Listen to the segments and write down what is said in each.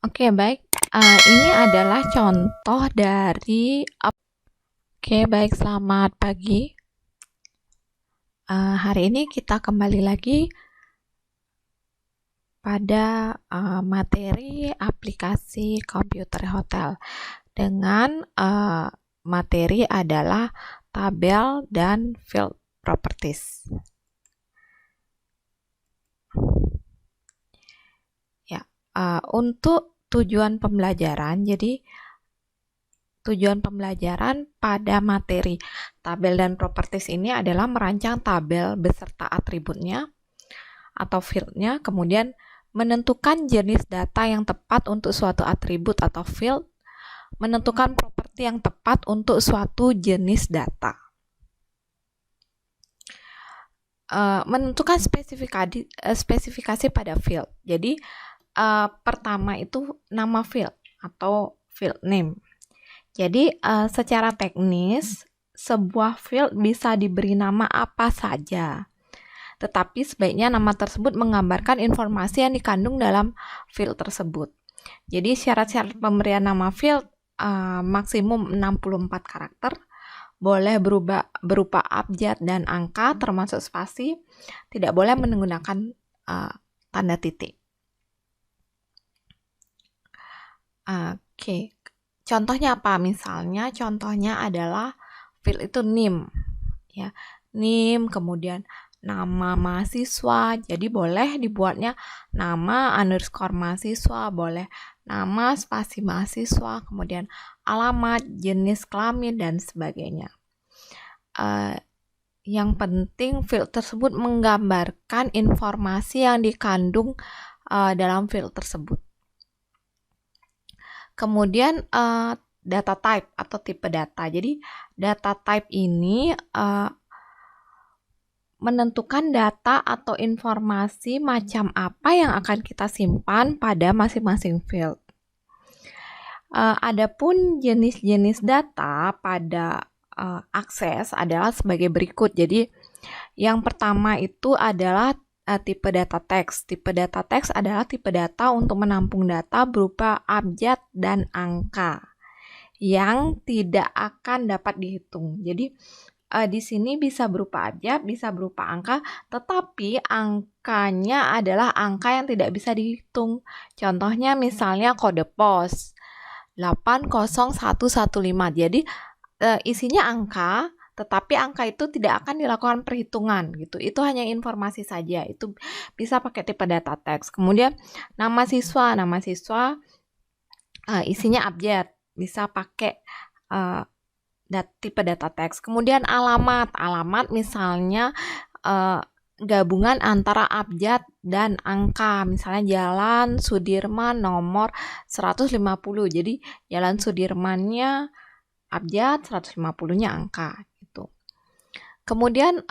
Oke, baik. Ini adalah contoh dari Oke, baik, selamat pagi. Hari ini kita kembali lagi pada materi aplikasi komputer hotel dengan materi adalah tabel dan field properties. Ya, untuk tujuan pembelajaran, jadi tujuan pembelajaran pada materi tabel dan properties ini adalah merancang tabel beserta atributnya atau fieldnya, kemudian menentukan jenis data yang tepat untuk suatu atribut atau field, menentukan properti yang tepat untuk suatu jenis data. Menentukan spesifikasi pada field. Jadi pertama itu nama field atau field name. Jadi secara teknis sebuah field bisa diberi nama apa saja. Tetapi sebaiknya nama tersebut menggambarkan informasi yang dikandung dalam field tersebut. Jadi syarat-syarat pemberian nama field maksimum 64 karakter, boleh berupa abjad dan angka termasuk spasi, tidak boleh menggunakan tanda titik. Oke. Contohnya apa? Misalnya contohnya adalah field itu name, ya. Name, kemudian nama mahasiswa, jadi boleh dibuatnya nama underscore mahasiswa, boleh nama spasi mahasiswa, kemudian alamat, jenis kelamin, dan sebagainya. Yang penting field tersebut menggambarkan informasi yang dikandung dalam field tersebut. Kemudian data type atau tipe data. Jadi data type ini menentukan data atau informasi macam apa yang akan kita simpan pada masing-masing field. Adapun jenis-jenis data pada akses adalah sebagai berikut. Jadi yang pertama itu adalah tipe data teks. Tipe data teks adalah tipe data untuk menampung data berupa abjad dan angka yang tidak akan dapat dihitung. Jadi di sini bisa berupa abjad, bisa berupa angka, tetapi angkanya adalah angka yang tidak bisa dihitung. Contohnya misalnya kode pos 80115. Jadi isinya angka, tetapi angka itu tidak akan dilakukan perhitungan gitu. Itu hanya informasi saja. Itu bisa pakai tipe data teks. Kemudian nama siswa isinya abjad, bisa pakai tipe data teks. Kemudian alamat misalnya gabungan antara abjad dan angka. Misalnya Jalan Sudirman nomor 150. Jadi Jalan Sudirmannya abjad, 150-nya angka gitu. Kemudian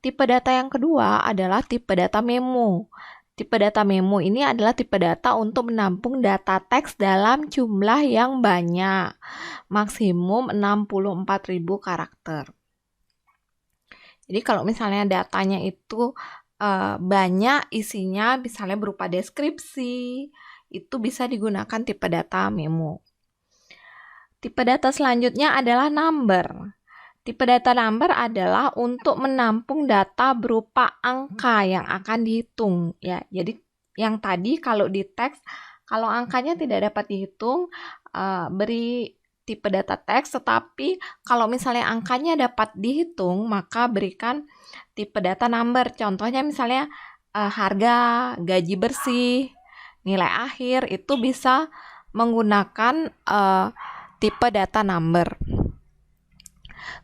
tipe data yang kedua adalah tipe data memo. Tipe data memo ini adalah tipe data untuk menampung data teks dalam jumlah yang banyak, maksimum 64.000 karakter. Jadi kalau misalnya datanya itu banyak isinya, misalnya berupa deskripsi, itu bisa digunakan tipe data memo. Tipe data selanjutnya adalah number. Tipe data number adalah untuk menampung data berupa angka yang akan dihitung, ya. Jadi yang tadi kalau di teks, kalau angkanya tidak dapat dihitung, beri tipe data teks, tetapi kalau misalnya angkanya dapat dihitung, maka berikan tipe data number. Contohnya misalnya harga, gaji bersih, nilai akhir, itu bisa menggunakan tipe data number.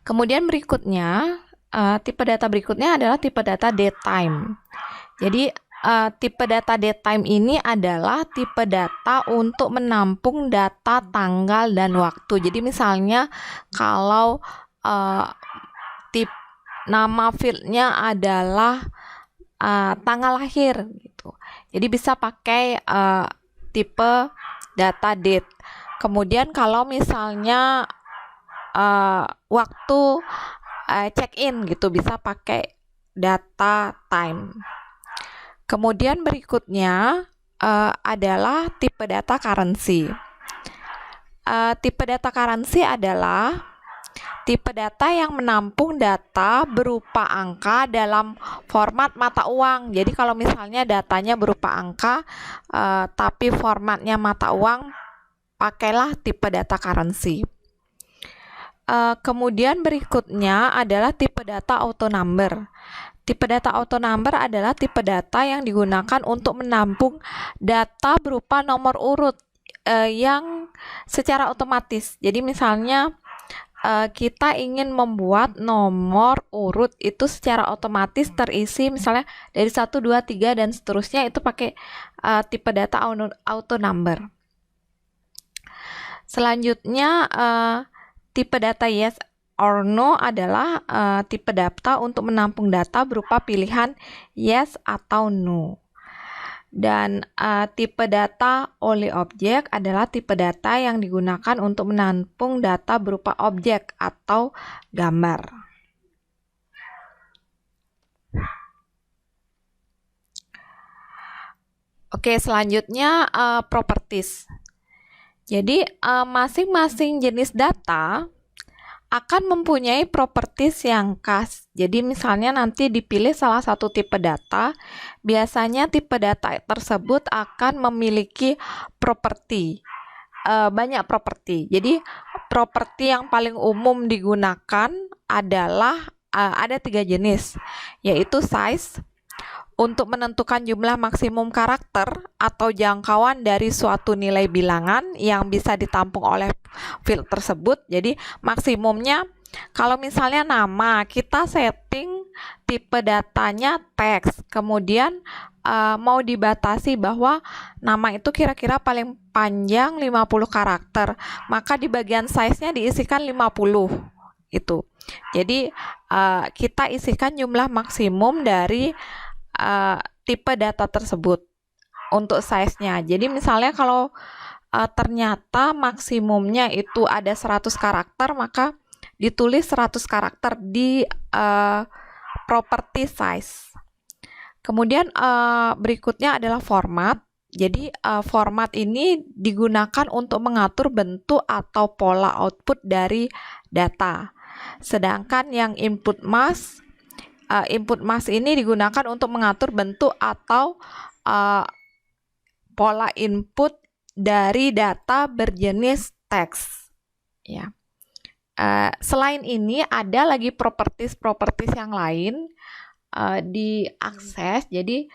Kemudian berikutnya, tipe data berikutnya adalah tipe data datetime. Jadi tipe data datetime ini adalah tipe data untuk menampung data tanggal dan waktu. Jadi misalnya kalau nama fieldnya adalah tanggal lahir gitu. Jadi bisa pakai tipe data date. Kemudian kalau misalnya waktu check-in gitu, bisa pakai data time. Kemudian berikutnya adalah tipe data currency. Tipe data currency adalah tipe data yang menampung data berupa angka dalam format mata uang. Jadi kalau misalnya datanya berupa angka, tapi formatnya mata uang, pakailah tipe data currency. Kemudian berikutnya adalah tipe data auto number. Tipe data auto number adalah tipe data yang digunakan untuk menampung data berupa nomor urut yang secara otomatis. Jadi misalnya kita ingin membuat nomor urut itu secara otomatis terisi misalnya dari 1, 2, 3 dan seterusnya, itu pakai tipe data auto number. Selanjutnya tipe data yes or no adalah tipe data untuk menampung data berupa pilihan yes atau no. Dan tipe data only object adalah tipe data yang digunakan untuk menampung data berupa objek atau gambar. Oke, selanjutnya properties. Jadi masing-masing jenis data akan mempunyai properties yang khas. Jadi misalnya nanti dipilih salah satu tipe data, biasanya tipe data tersebut akan memiliki properti, banyak properti. Jadi properti yang paling umum digunakan adalah ada 3 jenis, yaitu size, untuk menentukan jumlah maksimum karakter atau jangkauan dari suatu nilai bilangan yang bisa ditampung oleh field tersebut. Jadi maksimumnya, kalau misalnya nama, kita setting tipe datanya teks, kemudian mau dibatasi bahwa nama itu kira-kira paling panjang 50 karakter, maka di bagian size-nya diisikan 50 itu. Jadi kita isikan jumlah maksimum dari tipe data tersebut untuk size-nya. Jadi misalnya kalau ternyata maksimumnya itu ada 100 karakter, maka ditulis 100 karakter di property size. Kemudian berikutnya adalah format. Jadi format ini digunakan untuk mengatur bentuk atau pola output dari data. Sedangkan yang input mask ini digunakan untuk mengatur bentuk atau pola input dari data berjenis teks. Ya. Selain ini ada lagi properties yang lain diakses. Jadi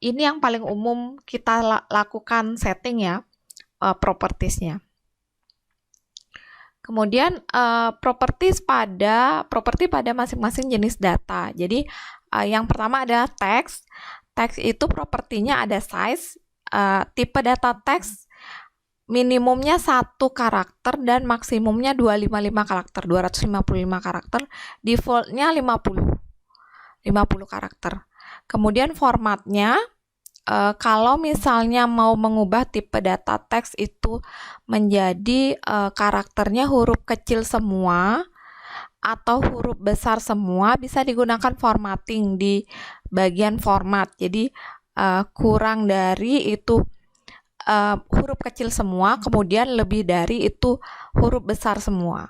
ini yang paling umum kita lakukan setting ya, propertiesnya. Kemudian properti pada masing-masing jenis data. Jadi yang pertama adalah teks. Teks itu propertinya ada size, tipe data teks minimumnya 1 karakter dan maksimumnya 255 karakter, 255 karakter, defaultnya 50 karakter. Kemudian formatnya, kalau misalnya mau mengubah tipe data teks itu menjadi karakternya huruf kecil semua atau huruf besar semua, bisa digunakan formatting di bagian format. Jadi kurang dari itu huruf kecil semua, kemudian lebih dari itu huruf besar semua.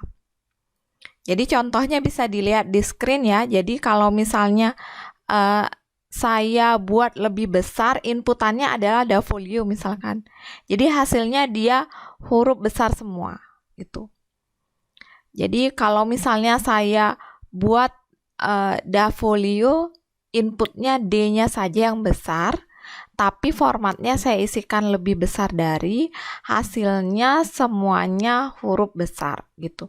Jadi contohnya bisa dilihat di screen ya. Jadi kalau misalnya saya buat lebih besar, inputannya adalah W misalkan. Jadi hasilnya dia huruf besar semua itu. Jadi kalau misalnya saya buat W, inputnya D-nya saja yang besar, tapi formatnya saya isikan lebih besar dari, hasilnya semuanya huruf besar gitu.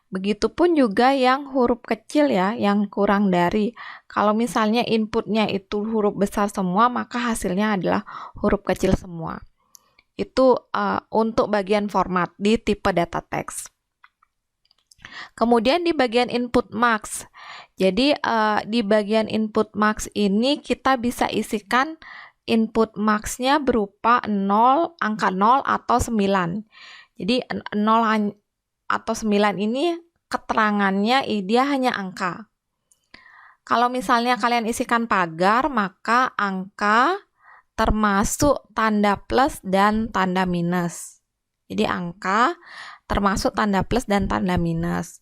Begitupun juga yang huruf kecil ya, yang kurang dari. Kalau misalnya inputnya itu huruf besar semua, maka hasilnya adalah huruf kecil semua. Itu untuk bagian format di tipe data teks. Kemudian di bagian input max. Jadi di bagian input max ini kita bisa isikan input max-nya berupa 0, angka 0 atau 9. Jadi 0 atau 9 ini keterangannya dia hanya angka. Kalau misalnya kalian isikan pagar, maka angka termasuk tanda plus dan tanda minus. Jadi angka termasuk tanda plus dan tanda minus.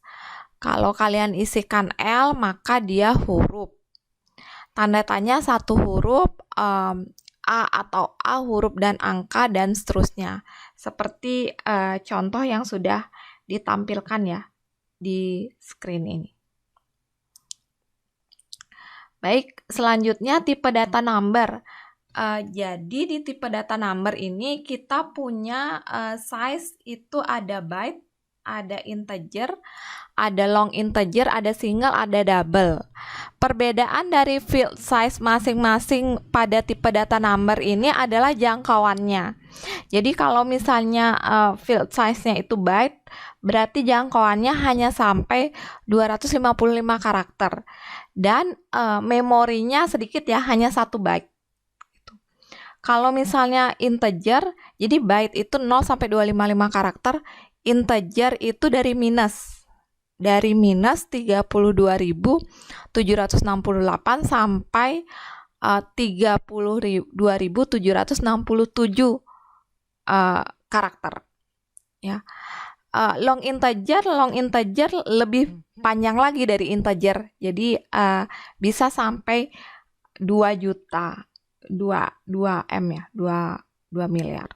Kalau kalian isikan L, maka dia huruf. Tanda tanya satu huruf, A atau A huruf dan angka, dan seterusnya. Seperti contoh yang sudah ditampilkan ya di screen ini. Baik, selanjutnya tipe data number. Jadi di tipe data number ini kita punya size itu ada byte, ada integer, ada long integer, ada single, ada double. Perbedaan dari field size masing-masing pada tipe data number ini adalah jangkauannya. Jadi kalau misalnya field size-nya itu byte, berarti jangkauannya hanya sampai 255 karakter. Dan memorinya sedikit ya, hanya 1 byte. Kalau misalnya integer, jadi byte itu 0 sampai 255 karakter, integer itu dari minus 32.768 sampai 32.767 karakter ya. Long integer lebih panjang lagi dari integer, jadi bisa sampai 2 juta, 2 M ya, 2 miliar.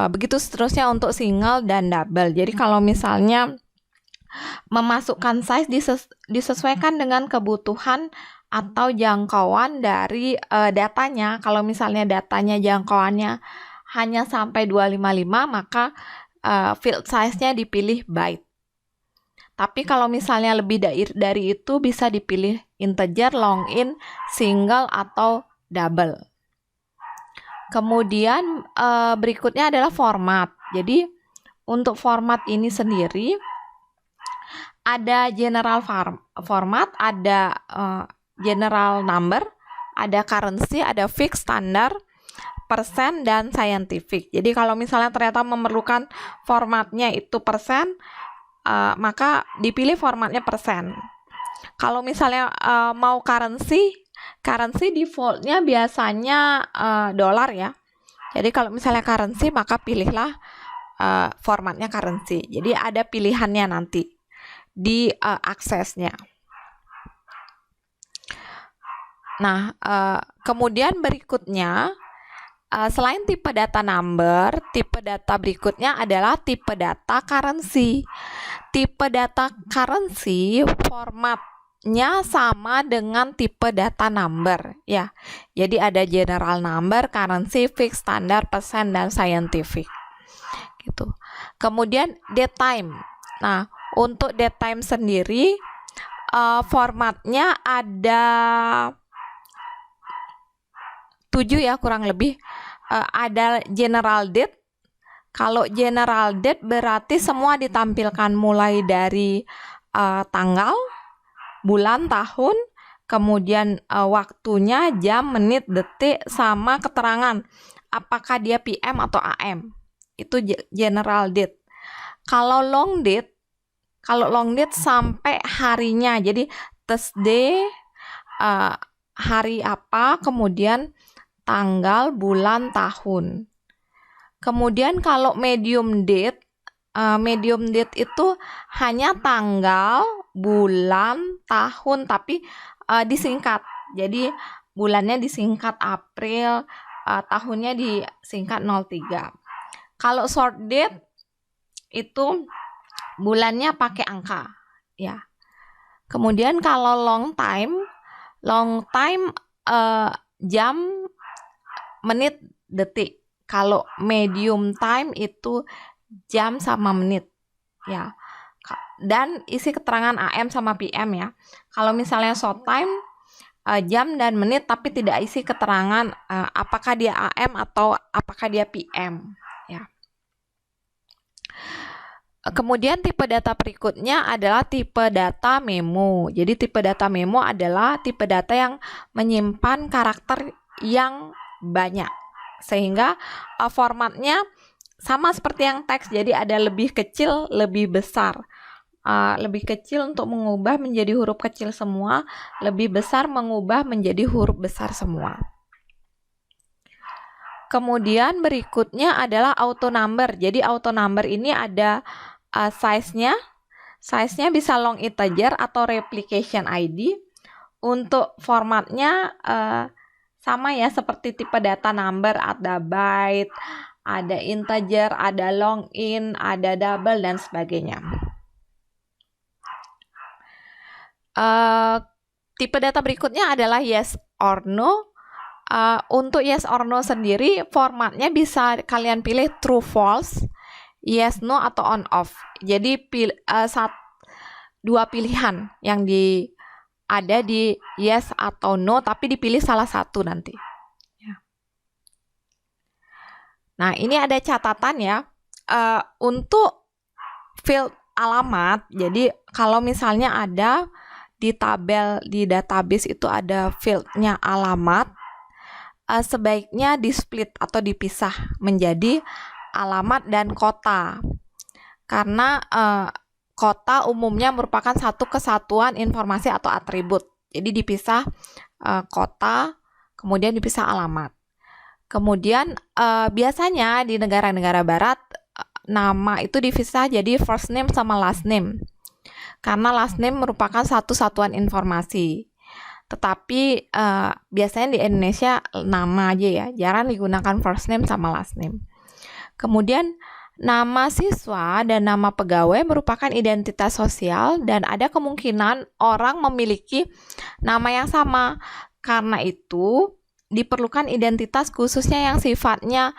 Begitu seterusnya untuk single dan double. Jadi kalau misalnya memasukkan size disesuaikan dengan kebutuhan atau jangkauan dari datanya. Kalau misalnya datanya jangkauannya hanya sampai 255, maka field size-nya dipilih byte. Tapi kalau misalnya lebih dari itu bisa dipilih integer, long int, single, atau double. Kemudian berikutnya adalah format. Jadi untuk format ini sendiri ada general format, ada general number, ada currency, ada fixed, standar, persen, dan scientific. Jadi kalau misalnya ternyata memerlukan formatnya itu persen, maka dipilih formatnya persen. Kalau misalnya mau currency defaultnya biasanya dolar ya. Jadi kalau misalnya currency, maka pilihlah formatnya currency. Jadi ada pilihannya nanti di aksesnya. Nah, kemudian berikutnya, selain tipe data number, tipe data berikutnya adalah tipe data currency. Tipe data currency formatnya sama dengan tipe data number ya. Jadi ada general number, currency, fixed, standar, persen, dan scientific. Gitu. Kemudian date time. Nah, untuk date time sendiri formatnya ada 7 ya kurang lebih. Ada general date. Kalau general date berarti semua ditampilkan mulai dari tanggal, bulan, tahun, kemudian waktunya, jam, menit, detik, sama keterangan apakah dia PM atau AM. Itu general date. Kalau long date sampai harinya. Jadi Thursday, hari apa, kemudian tanggal, bulan, tahun. Kemudian kalau medium date itu hanya tanggal, bulan, tahun, tapi disingkat. Jadi bulannya disingkat April, tahunnya disingkat 03. Kalau short date itu bulannya pakai angka ya. Kemudian kalau long time jam, menit, detik. Kalau medium time itu jam sama menit ya. Dan isi keterangan AM sama PM ya. Kalau misalnya short time jam dan menit tapi tidak isi keterangan apakah dia AM atau apakah dia PM ya. Kemudian tipe data berikutnya adalah tipe data memo. Jadi tipe data memo adalah tipe data yang menyimpan karakter yang banyak, sehingga formatnya sama seperti yang teks. Jadi ada lebih kecil, lebih besar. Lebih kecil untuk mengubah menjadi huruf kecil semua, lebih besar mengubah menjadi huruf besar semua. Kemudian berikutnya adalah auto number. Jadi auto number ini ada size-nya. Size-nya bisa long integer atau replication ID. Untuk formatnya sama ya, seperti tipe data number, ada byte, ada integer, ada long int, ada double, dan sebagainya. Tipe data berikutnya adalah yes or no. Untuk yes or no sendiri, formatnya bisa kalian pilih true, false, yes, no, atau on, off. Jadi dua pilihan yang ada di yes atau no, tapi dipilih salah satu nanti. Nah, ini ada catatan ya. Untuk field alamat, jadi kalau misalnya ada di tabel di database itu ada fieldnya alamat, sebaiknya di-split atau dipisah menjadi alamat dan kota. Karena kota umumnya merupakan satu kesatuan informasi atau atribut. Jadi dipisah kota, kemudian dipisah alamat. Kemudian biasanya di negara-negara barat nama itu dipisah jadi first name sama last name. Karena last name merupakan satu satuan informasi. Tetapi biasanya di Indonesia nama aja ya, jarang digunakan first name sama last name. Kemudian nama siswa dan nama pegawai merupakan identitas sosial dan ada kemungkinan orang memiliki nama yang sama. Karena itu diperlukan identitas khususnya yang sifatnya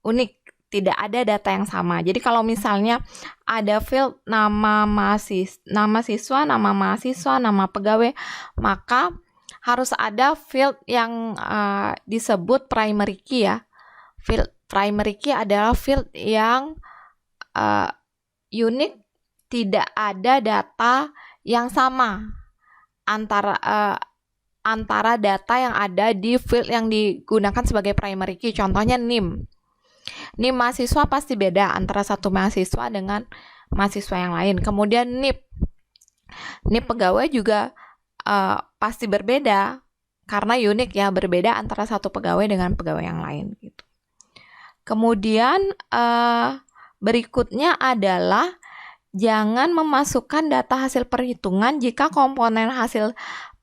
unik, tidak ada data yang sama. Jadi kalau misalnya ada field nama siswa, nama mahasiswa, nama pegawai, maka harus ada field yang disebut primary key ya. Field primary key adalah field yang unik, tidak ada data yang sama antara data yang ada di field yang digunakan sebagai primary key. Contohnya NIM. NIM mahasiswa pasti beda antara satu mahasiswa dengan mahasiswa yang lain. Kemudian NIP pegawai juga pasti berbeda karena unik ya, berbeda antara satu pegawai dengan pegawai yang lain gitu. Kemudian berikutnya adalah jangan memasukkan data hasil perhitungan jika komponen hasil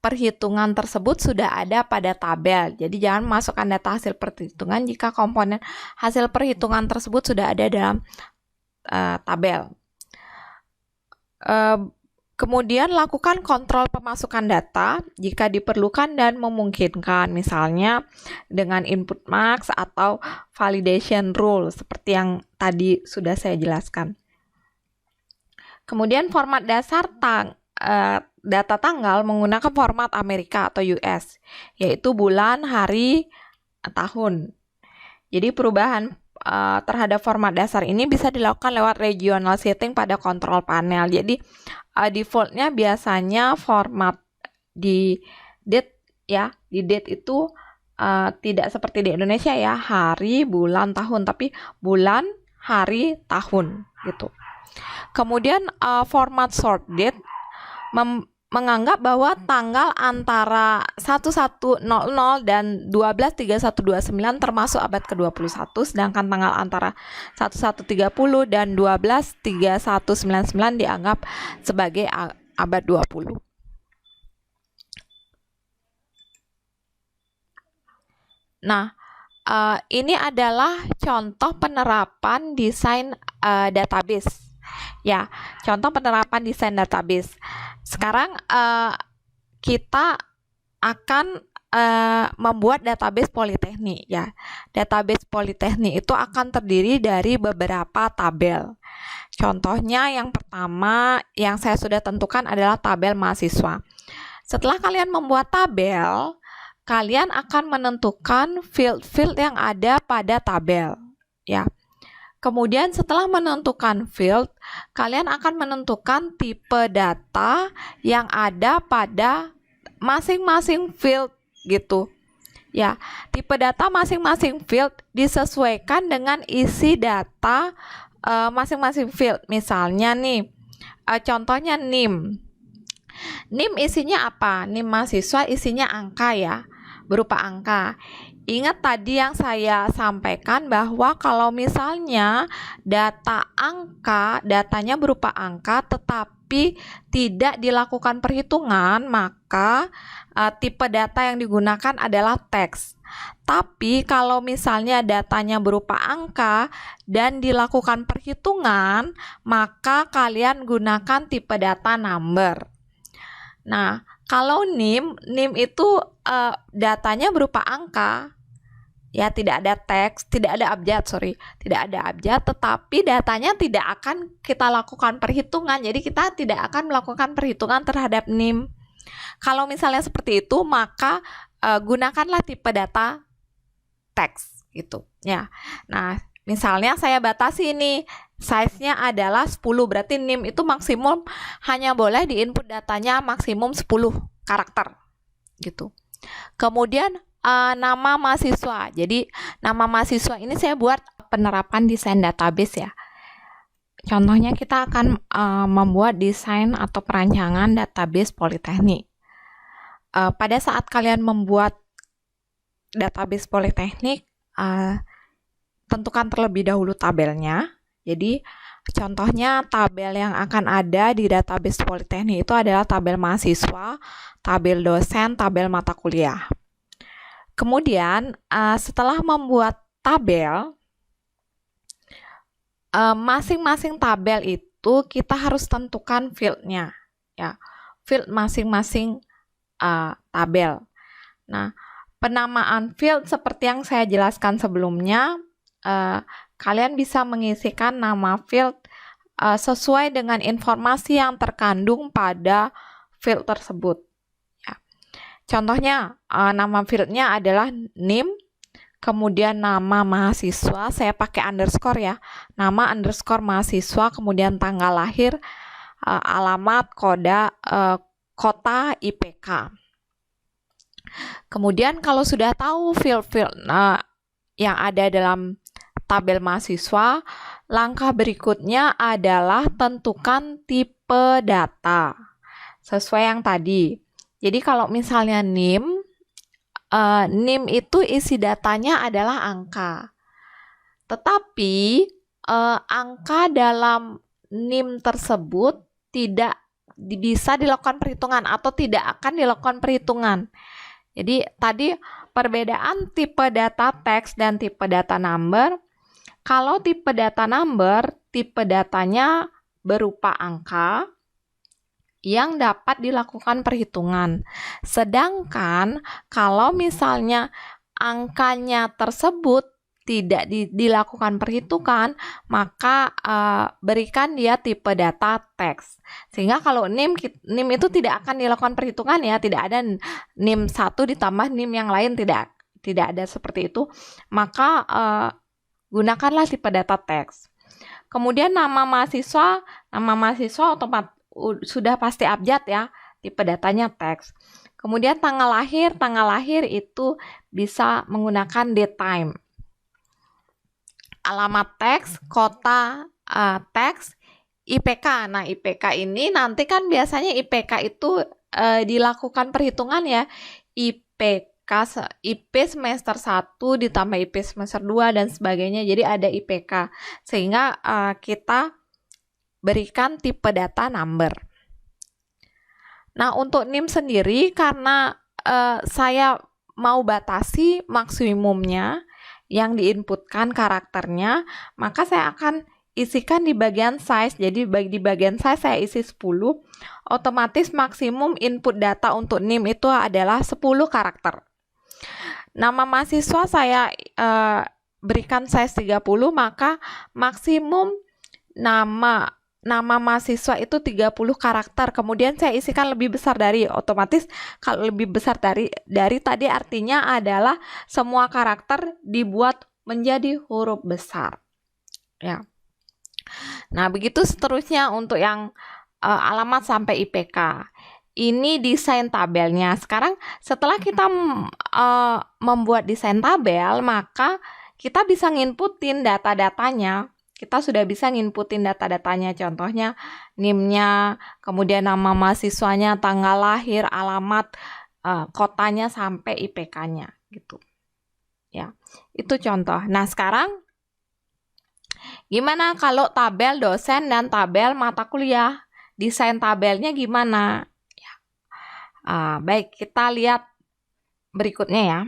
perhitungan tersebut sudah ada pada tabel. Jadi jangan masukkan data hasil perhitungan jika komponen hasil perhitungan tersebut sudah ada dalam tabel. Kemudian lakukan kontrol pemasukan data jika diperlukan dan memungkinkan, misalnya dengan input max atau validation rule seperti yang tadi sudah saya jelaskan. Kemudian format dasar data tanggal menggunakan format Amerika atau US, yaitu bulan, hari, tahun. Jadi perubahan terhadap format dasar ini bisa dilakukan lewat regional setting pada kontrol panel. Jadi defaultnya biasanya format di date ya, di date itu tidak seperti di Indonesia ya, hari, bulan, tahun, tapi bulan, hari, tahun gitu. Kemudian format sort date menganggap bahwa tanggal antara 1100 dan 12/31/29 termasuk abad ke-21, sedangkan tanggal antara 1130 dan 12/31/99 dianggap sebagai abad 20. Nah, ini adalah contoh penerapan desain database. Ya, contoh penerapan desain database. Sekarang kita akan membuat database politeknik ya. Database politeknik itu akan terdiri dari beberapa tabel. Contohnya yang pertama yang saya sudah tentukan adalah tabel mahasiswa. Setelah kalian membuat tabel, kalian akan menentukan field-field yang ada pada tabel ya. Kemudian setelah menentukan field, kalian akan menentukan tipe data yang ada pada masing-masing field gitu. Ya, tipe data masing-masing field disesuaikan dengan isi data masing-masing field. Misalnya nih, contohnya NIM. NIM isinya apa? NIM mahasiswa isinya angka ya. berupa angka. Ingat tadi yang saya sampaikan bahwa kalau misalnya datanya berupa angka tetapi tidak dilakukan perhitungan, maka tipe data yang digunakan adalah teks. Tapi kalau misalnya datanya berupa angka dan dilakukan perhitungan, maka kalian gunakan tipe data number. Nah, kalau NIM itu datanya berupa angka, ya tidak ada teks, tidak ada abjad, tetapi datanya tidak akan kita lakukan perhitungan, jadi kita tidak akan melakukan perhitungan terhadap NIM. Kalau misalnya seperti itu, maka gunakanlah tipe data teks gitu ya. Nah, misalnya saya batasi ini, size-nya adalah 10, berarti NIM itu maksimum hanya boleh di-input datanya maksimum 10 karakter gitu. Kemudian nama mahasiswa. Jadi nama mahasiswa ini saya buat penerapan desain database ya. Contohnya kita akan membuat desain atau perancangan database Politeknik. Pada saat kalian membuat database Politeknik, tentukan terlebih dahulu tabelnya. Jadi contohnya tabel yang akan ada di database Politeknik itu adalah tabel mahasiswa, tabel dosen, tabel mata kuliah. Kemudian setelah membuat tabel, masing-masing tabel itu kita harus tentukan fieldnya, ya, field masing-masing tabel. Nah, penamaan field seperti yang saya jelaskan sebelumnya, kalian bisa mengisikan nama field sesuai dengan informasi yang terkandung pada field tersebut. Ya. Contohnya, nama fieldnya adalah NIM, kemudian nama mahasiswa, saya pakai underscore ya, nama underscore mahasiswa, kemudian tanggal lahir, alamat, kota, IPK. Kemudian kalau sudah tahu field-field yang ada dalam tabel mahasiswa, langkah berikutnya adalah tentukan tipe data sesuai yang tadi. Jadi kalau misalnya NIM itu isi datanya adalah angka. Tetapi angka dalam NIM tersebut tidak bisa dilakukan perhitungan atau tidak akan dilakukan perhitungan. Jadi tadi perbedaan tipe data teks dan tipe data number. Kalau tipe data number, tipe datanya berupa angka yang dapat dilakukan perhitungan. Sedangkan kalau misalnya angkanya tersebut tidak dilakukan perhitungan, maka berikan dia tipe data teks. Sehingga kalau NIM itu tidak akan dilakukan perhitungan ya, tidak ada NIM 1 ditambah NIM yang lain, tidak ada seperti itu. Maka gunakanlah tipe data teks. Kemudian nama mahasiswa sudah pasti abjad ya, tipe datanya teks. Kemudian tanggal lahir itu bisa menggunakan date time. Alamat teks, kota teks, IPK. Nah, IPK ini nanti kan biasanya IPK itu dilakukan perhitungan ya. IP semester 1 ditambah IP semester 2 dan sebagainya. Jadi ada IPK. Sehingga kita berikan tipe data number. Nah, untuk NIM sendiri karena saya mau batasi maksimumnya yang diinputkan karakternya, maka saya akan isikan di bagian size. Jadi di bagian size saya isi 10. Otomatis maksimum input data untuk NIM itu adalah 10 karakter. Nama mahasiswa saya berikan size 30, maka maksimum nama mahasiswa itu 30 karakter. Kemudian saya isikan lebih besar dari, otomatis kalau lebih besar dari tadi artinya adalah semua karakter dibuat menjadi huruf besar. Ya. Nah, begitu seterusnya untuk yang alamat sampai IPK. Ini desain tabelnya. Sekarang setelah kita membuat desain tabel, maka kita bisa nginputin data-datanya. Kita sudah bisa nginputin data-datanya, contohnya NIM-nya, kemudian nama mahasiswanya, tanggal lahir, alamat, kotanya sampai IPK-nya gitu. Ya, itu contoh. Nah, sekarang gimana kalau tabel dosen dan tabel mata kuliah? Desain tabelnya gimana? Ya. Baik, kita lihat berikutnya ya.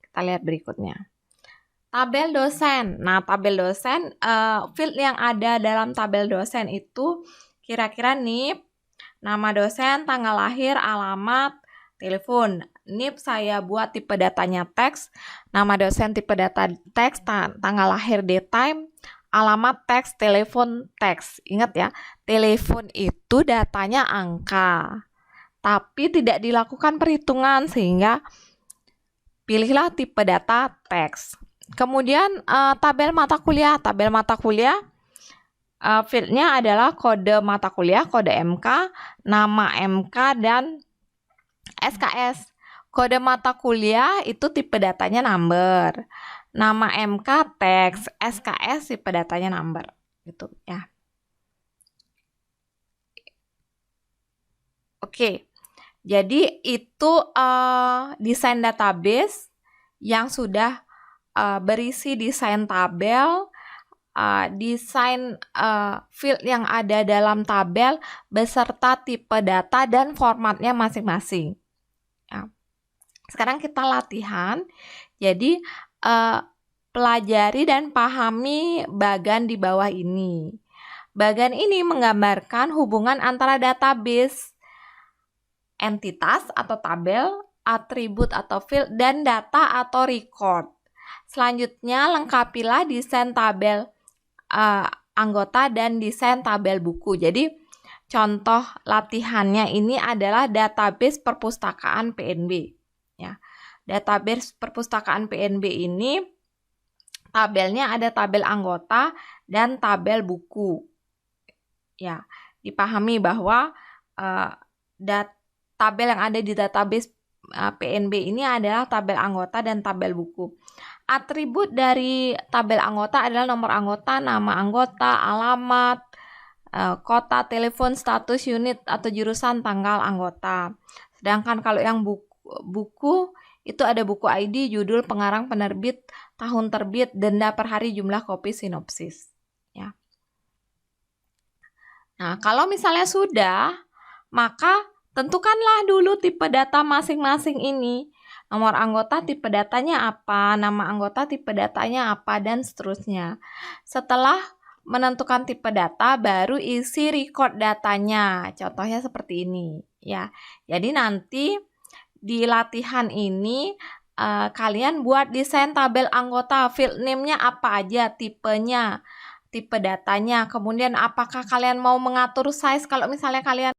Kita lihat berikutnya. Tabel dosen. Nah, tabel dosen, field yang ada dalam tabel dosen itu kira-kira NIP, nama dosen, tanggal lahir, alamat, telepon. NIP saya buat tipe datanya teks, nama dosen tipe data teks, tanggal lahir daytime, alamat teks, telepon teks. Ingat ya, telepon itu datanya angka, tapi tidak dilakukan perhitungan sehingga pilihlah tipe data teks. Kemudian tabel mata kuliah. Tabel mata kuliah fieldnya adalah kode mata kuliah, kode MK, nama MK, dan SKS. Kode mata kuliah itu tipe datanya number. Nama MK teks, SKS tipe datanya number. Gitu ya. Oke. Jadi itu desain database yang sudah berisi desain tabel, desain field yang ada dalam tabel beserta tipe data dan formatnya masing-masing. Ya. Sekarang kita latihan. Jadi pelajari dan pahami bagan di bawah ini. Bagan ini menggambarkan hubungan antara database, entitas atau tabel, atribut atau field, dan data atau record. Selanjutnya lengkapilah desain tabel anggota dan desain tabel buku. Jadi contoh latihannya ini adalah database perpustakaan PNB. Ya, database perpustakaan PNB ini tabelnya ada tabel anggota dan tabel buku. Ya, dipahami bahwa tabel yang ada di database PNB ini adalah tabel anggota dan tabel buku. Atribut dari tabel anggota adalah nomor anggota, nama anggota, alamat, kota, telepon, status, unit atau jurusan, tanggal anggota. Sedangkan kalau yang buku itu ada buku ID, judul, pengarang, penerbit, tahun terbit, denda per hari, jumlah kopi, sinopsis. Ya. Nah, kalau misalnya sudah, maka tentukanlah dulu tipe data masing-masing ini. Nomor anggota tipe datanya apa, nama anggota tipe datanya apa, dan seterusnya. Setelah menentukan tipe data, baru isi record datanya. Contohnya seperti ini. Ya, jadi nanti di latihan ini kalian buat desain tabel anggota, field name-nya apa aja, tipenya, tipe datanya. Kemudian apakah kalian mau mengatur size kalau misalnya kalian